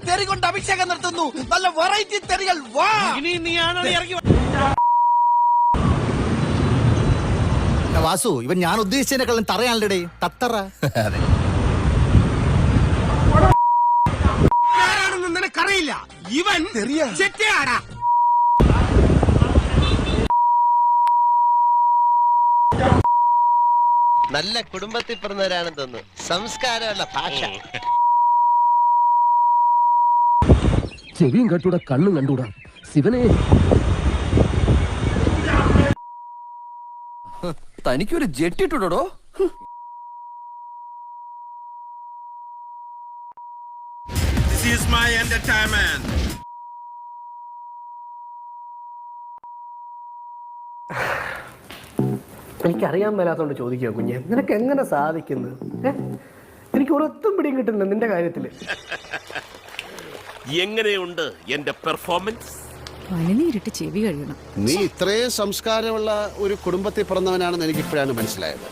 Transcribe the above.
തെറി കൊണ്ട് അഭിഷേകം നടത്തുന്നു. നല്ല വെറൈറ്റി തെറികൾ. ഇനി നീയാണോ ഇറങ്ങി വാസു? ഇവൻ ഞാൻ ഉദ്ദേശിച്ചതിനെക്കാളും തറയാണല്ലേ തത്തറ. ആരാണെന്ന് നിനക്കറിയില്ല. ഇവൻ ചെറ്റയാടാ. നല്ല കുടുംബത്തിൽ പിറന്നവരാണെന്ന് തോന്നുന്നു. സംസ്കാരമുള്ള ഭാഷ. ചെവിയും കണ്ടൂടാ, കണ്ണും കണ്ടൂടാ. ശിവനെ, തനിക്കൊരു ജെട്ടിട്ടുടോ? This is my entertainment. എനിക്കറിയാൻ മേലാത്തോണ്ട് ചോദിക്കുക കുഞ്ഞെ, നിനക്ക് എങ്ങനെ സാധിക്കുന്നു? എനിക്ക് ഒരൊത്തും പിടിയും കിട്ടുന്നില്ല നിന്റെ കാര്യത്തില്. എങ്ങനെയുണ്ട് എന്റെ പെർഫോമൻസ്? പനിനീരിട്ട് ചെവി കഴിയണം. നീ ഇത്രയും സംസ്കാരമുള്ള ഒരു കുടുംബത്തിൽ പിറന്നവനാണെന്ന് എനിക്ക് ഇപ്പോഴാണ് മനസ്സിലായത്.